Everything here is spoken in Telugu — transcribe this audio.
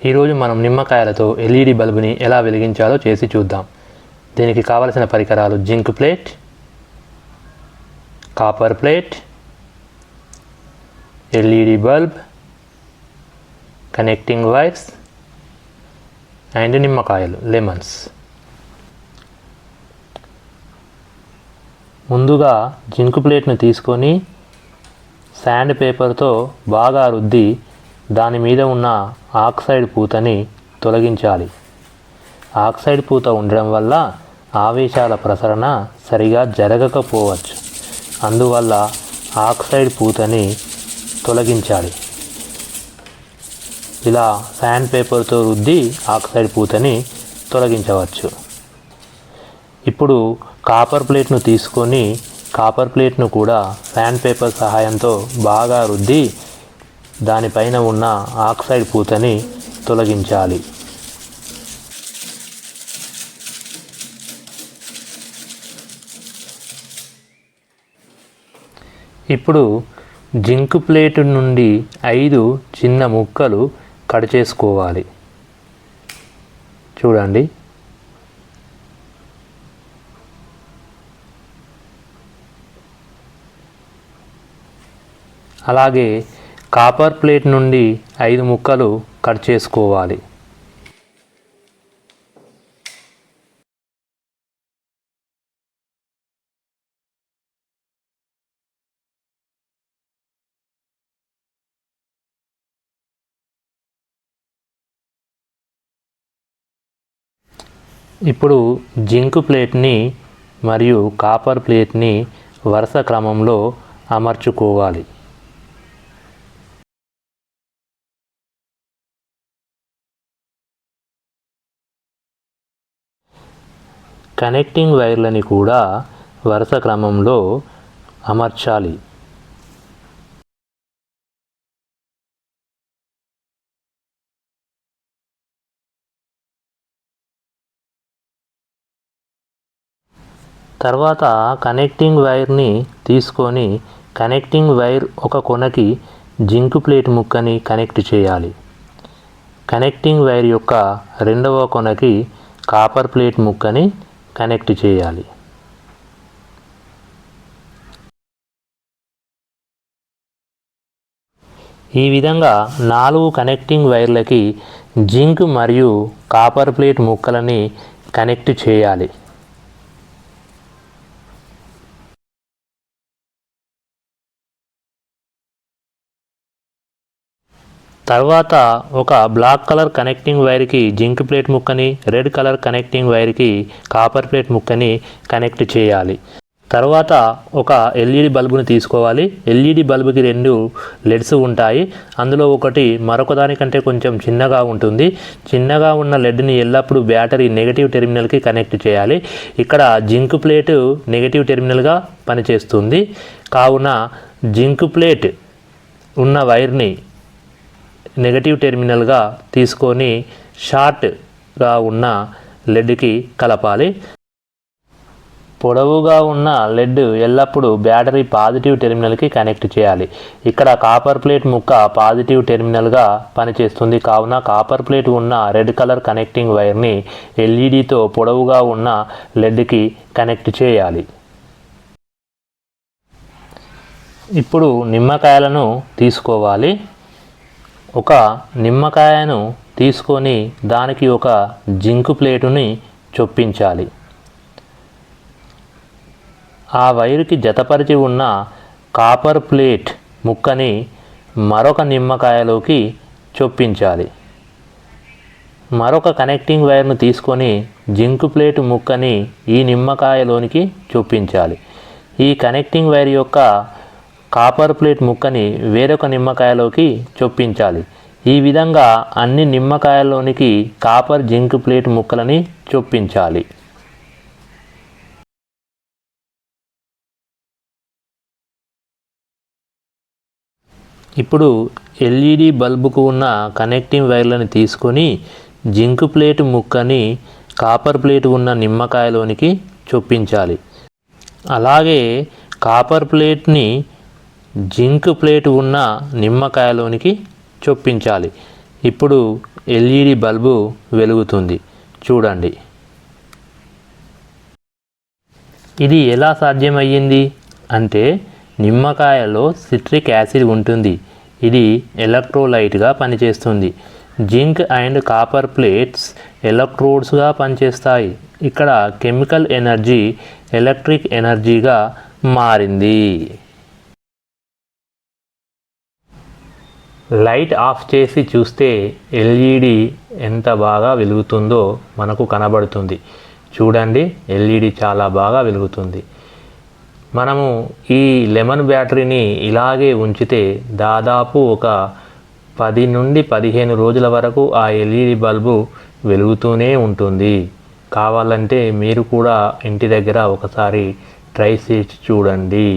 ఈరోజు మనం నిమ్మకాయలతో ఎల్ఈడి బల్బుని ఎలా వెలిగించాలో చేసి చూద్దాం. దీనికి కావలసిన పరికరాలు zinc plate, copper plate, LED bulb, connecting wires and నిమ్మకాయలు లెమన్స్. ముందుగా జింక్ ప్లేట్ను తీసుకొని శాండ్ పేపర్తో బాగా రుద్ది దాని మీద ఉన్న ఆక్సైడ్ పూతని తొలగించాలి. ఆక్సైడ్ పూత ఉండడం వల్ల ఆవేశాల ప్రసరణ సరిగా జరగకపోవచ్చు. అందువల్ల ఆక్సైడ్ పూతని తొలగించాలి. ఇలా శాండ్ పేపర్తో రుద్ది ఆక్సైడ్ పూతని తొలగించవచ్చు. ఇప్పుడు కాపర్ ప్లేట్ను తీసుకొని కాపర్ ప్లేట్ను కూడా శాండ్ పేపర్ సహాయంతో బాగా రుద్ది దానిపైన ఉన్న ఆక్సైడ్ పూతని తొలగించాలి. ఇప్పుడు జింక్ ప్లేట్ నుండి 5 చిన్న ముక్కలు కట్ చేసుకోవాలి. చూడండి. అలాగే కాపర్ ప్లేట్ నుండి 5 ముక్కలు కట్ చేసుకోవాలి. ఇప్పుడు జింక్ ప్లేట్ని మరియు కాపర్ ప్లేట్ని వరుస క్రమంలో అమర్చుకోవాలి. కనెక్టింగ్ వైర్లని కూడా వరుస క్రమంలో అమర్చాలి. తర్వాత కనెక్టింగ్ వైర్ని తీసుకొని కనెక్టింగ్ వైర్ ఒక కొనకి జింక్ ప్లేట్ ముక్కని కనెక్ట్ చేయాలి. కనెక్టింగ్ వైర్ యొక్క రెండవ కొనకి కాపర్ ప్లేట్ ముక్కని కనెక్ట్ చేయాలి. ఈ విధంగా 4 కనెక్టింగ్ వైర్లకి జింక్ మరియు కాపర్ ప్లేట్ ముక్కలని కనెక్ట్ చేయాలి. తర్వాత ఒక బ్లాక్ కలర్ కనెక్టింగ్ వైర్కి జింక్ ప్లేట్ ముక్కని, రెడ్ కలర్ కనెక్టింగ్ వైర్కి కాపర్ ప్లేట్ ముక్కని కనెక్ట్ చేయాలి. తర్వాత ఒక ఎల్ఈడి బల్బుని తీసుకోవాలి. ఎల్ఈడి బల్బుకి 2 లెడ్స్ ఉంటాయి. అందులో ఒకటి మరొక దానికంటే కొంచెం చిన్నగా ఉంటుంది. చిన్నగా ఉన్న లెడ్ని ఎల్లప్పుడూ బ్యాటరీ నెగటివ్ టెర్మినల్కి కనెక్ట్ చేయాలి. ఇక్కడ జింక్ ప్లేట్ నెగటివ్ టెర్మినల్గా పనిచేస్తుంది. కావున జింక్ ప్లేట్ ఉన్న వైర్ని నెగటివ్ టెర్మినల్గా తీసుకొని షార్ట్గా ఉన్న లెడ్కి కలపాలి. పొడవుగా ఉన్న లెడ్ ఎల్లప్పుడూ బ్యాటరీ పాజిటివ్ టెర్మినల్కి కనెక్ట్ చేయాలి. ఇక్కడ కాపర్ ప్లేట్ ముక్క పాజిటివ్ టెర్మినల్గా పనిచేస్తుంది. కావున కాపర్ ప్లేట్ ఉన్న రెడ్ కలర్ కనెక్టింగ్ వైర్ని ఎల్ఈడితో పొడవుగా ఉన్న లెడ్కి కనెక్ట్ చేయాలి. ఇప్పుడు నిమ్మకాయలను తీసుకోవాలి. ఒక నిమ్మకాయను తీసుకొని దానికి ఒక జింక్ ప్లేటుని చొప్పించాలి. ఆ వైరుకి జతపరిచి ఉన్న కాపర్ ప్లేట్ ముక్కని మరొక నిమ్మకాయలోకి చొప్పించాలి. మరొక కనెక్టింగ్ వైర్ను తీసుకొని జింక్ ప్లేట్ ముక్కని ఈ నిమ్మకాయలోనికి చొప్పించాలి. ఈ కనెక్టింగ్ వైర్ యొక్క కాపర్ ప్లేట్ ముక్కని వేరొక నిమ్మకాయలోకి చొప్పించాలి. ఈ విధంగా అన్ని నిమ్మకాయల్లోనికి కాపర్ జింక్ ప్లేట్ ముక్కలని చొప్పించాలి. ఇప్పుడు ఎల్ఈడి బల్బుకు ఉన్న కనెక్టింగ్ వైర్లను తీసుకొని జింక్ ప్లేట్ ముక్కని కాపర్ ప్లేట్ ఉన్న నిమ్మకాయలోనికి చొప్పించాలి. అలాగే కాపర్ ప్లేట్ని జింక్ ప్లేట్ ఉన్న నిమ్మకాయలోనికి చొప్పించాలి. ఇప్పుడు ఎల్ఈడి బల్బు వెలుగుతుంది చూడండి. ఇది ఎలా సాధ్యమయ్యింది అంటే నిమ్మకాయలో సిట్రిక్ యాసిడ్ ఉంటుంది. ఇది ఎలక్ట్రోలైట్గా పనిచేస్తుంది. జింక్ అండ్ కాపర్ ప్లేట్స్ ఎలక్ట్రోడ్స్గా పనిచేస్తాయి. ఇక్కడ కెమికల్ ఎనర్జీ ఎలక్ట్రిక్ ఎనర్జీగా మారింది. లైట్ ఆఫ్ చేసి చూస్తే ఎల్ఈడి ఎంత బాగా వెలుగుతుందో మనకు కనబడుతుంది. చూడండి, ఎల్ఈడి చాలా బాగా వెలుగుతుంది. మనము ఈ లెమన్ బ్యాటరీని ఇలాగే ఉంచితే దాదాపు ఒక 10 నుండి 15 రోజుల వరకు ఆ ఎల్ఈడి బల్బు వెలుగుతూనే ఉంటుంది. కావాలంటే మీరు కూడా ఇంటి దగ్గర ఒకసారి ట్రై చేసి చూడండి.